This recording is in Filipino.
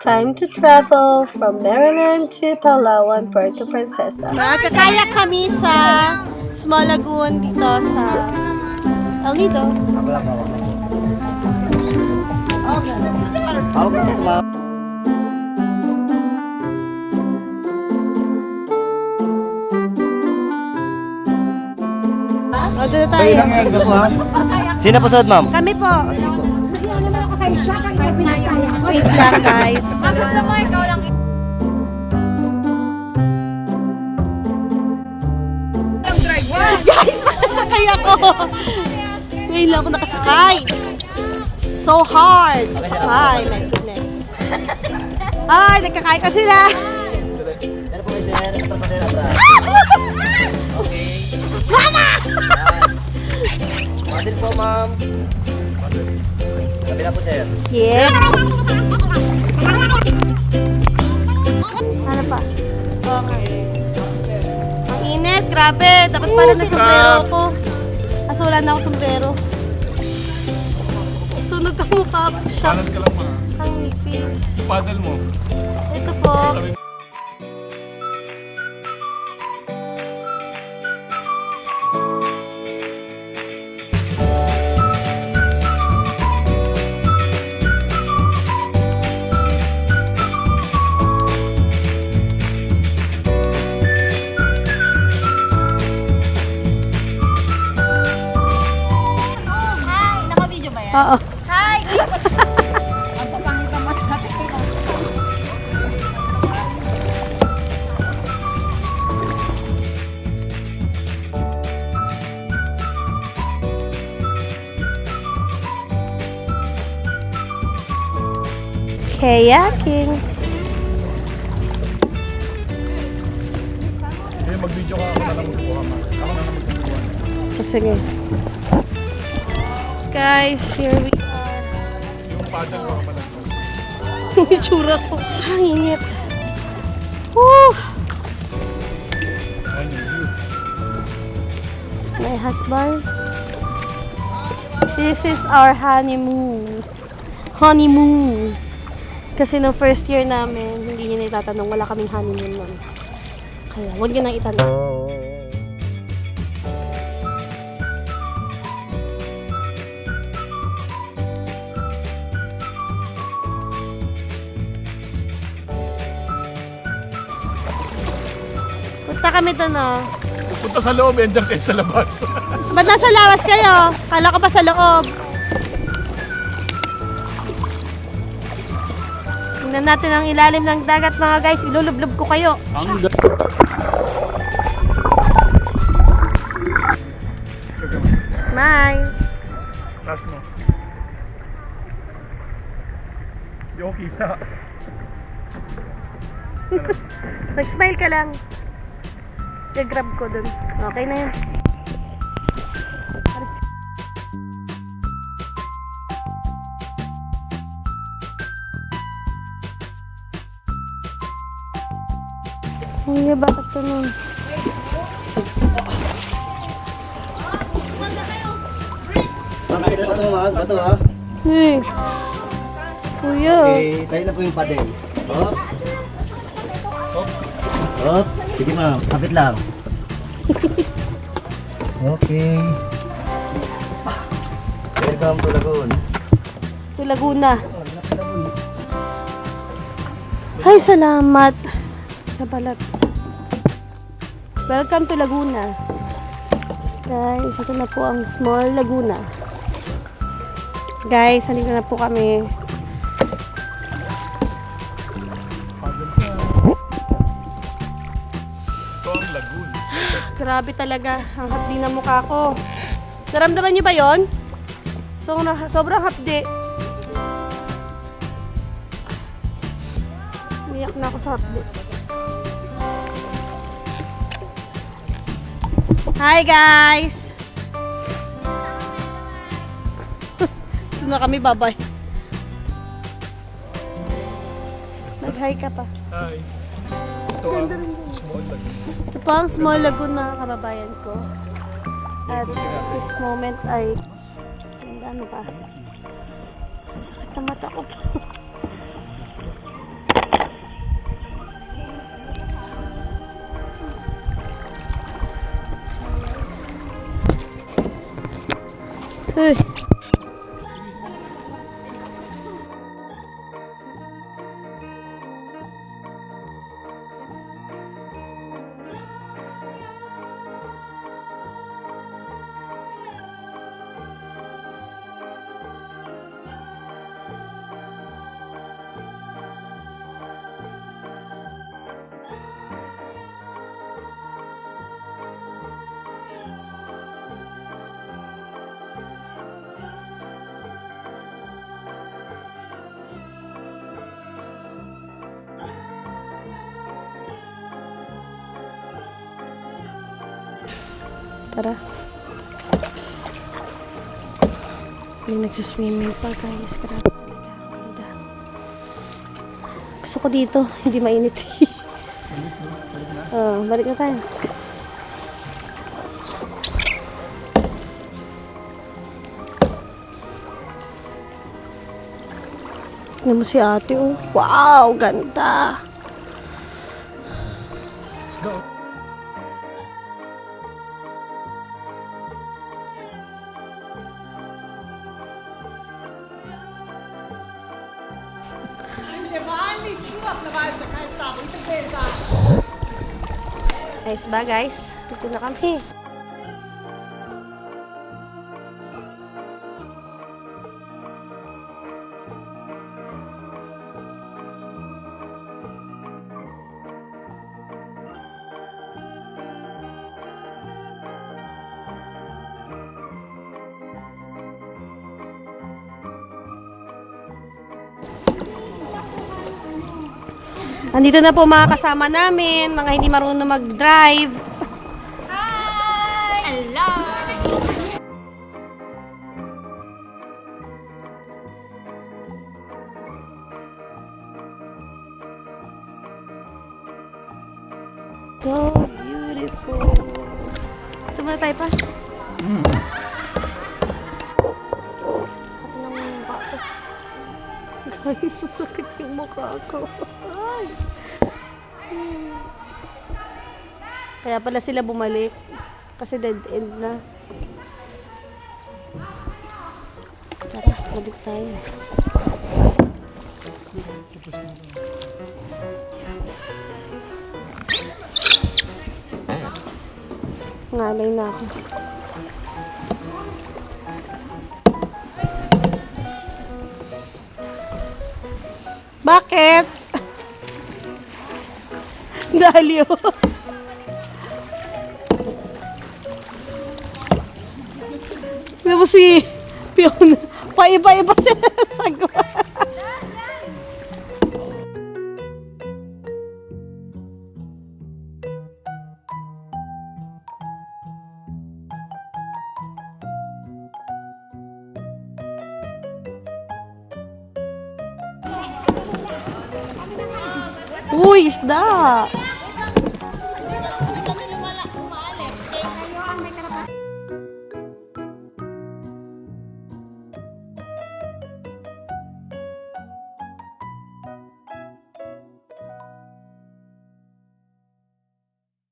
Time to travel from Maryland to Palawan, Puerto Princesa. Nakakaya kami sa Small Lagoon dito sa El Nido. O, doon na tayo. Sino po suot, ma'am? Kami po. Wait lang, guys. Guys, nakasakay ako. Ngayon lang ako nakasakay. So hard. Sakay, my goodness. Ay, nagkakaya ka sila. Mama! Model po, ma'am. Kabila po, sir. Yes. Ano pa? Okay. Ang init, grabe. Dapat pala na sombrero ko. Kaso wala na ako sombrero. Sunog ka mukha ko siya. Panas ka lang, ma. Ang nipis. Paddle mo. Ito po. Oo. Hi! Ang papangit naman natin. Kayaking. Okay, mag-video ka. Ako na lang magkuha, ma. Ako na lang magkuha. Sige. Guys, here we are. Yung paddle mo ka pala. Yung itsura ko. Ang init. Woo! Ayan yung view. My husband. This is our honeymoon. Honeymoon. Kasi no first year namin, hindi niya itatanong, wala kaming honeymoon nun. Kaya, huwag niyo nang itanong. Punta kami doon, oh. Punta sa loob, endiyan kayo sa labas. Ba't nasa lawas kayo? Kala ko pa sa loob. Tingnan natin ang ilalim ng dagat, mga guys. Ilulublob ko kayo. Ang Smile. taas mo. Hindi ko kita. Mag-smile ka lang. I-grab ko dun. Okay na yan. Hindi, bakit ka nun? Makakita ba ito, ma'am? Bato, ha? Hey. Kuya. Okay, tayo na po yung paddle. Hop. Hop. Sige, ma'am. Kapit lang. Okay. Welcome to Lagoon. To Laguna. Ay, salamat. Sa balat. Welcome to Laguna. Guys, ito na po ang Small Laguna. Guys, halika na po kami. Ito ang lagoon. Grabe talaga ang hapdi ng mukha ko. Naramdaman niyo ba yon? Sobrang hapdi. Umiyak na ako sa hapdi. Hi guys! Ito na kami, bye-bye. Mag-hi ka pa. Hi. Ito ang small lagoon. Ito po ang Small Lagoon, mga kababayan ko. At this moment ay ano pa? Sakit na mata ko po. Tara. May nagsuswimming pa guys. Grabe talaga. Ganda. Gusto ko dito. Hindi mainit. Balik na tayo. Tignan mo si ate, oh. Wow, ganda. Nice ba, guys? Dito na kami. Andito na po mga kasama namin, mga hindi marunong mag-drive. Hi! Hello! So beautiful. Ito ba tayo pa? Sakit ng mukha ko. Guys, sakit yung mukha ko. Ay. Kaya pala sila bumalik. Kasi dead end na. Tara, balik tayo. Ngalay na ako. Bakit? Daliw. Tignan mo si Fiona. Paiba-iba sila sa sagwa. Uy, isda!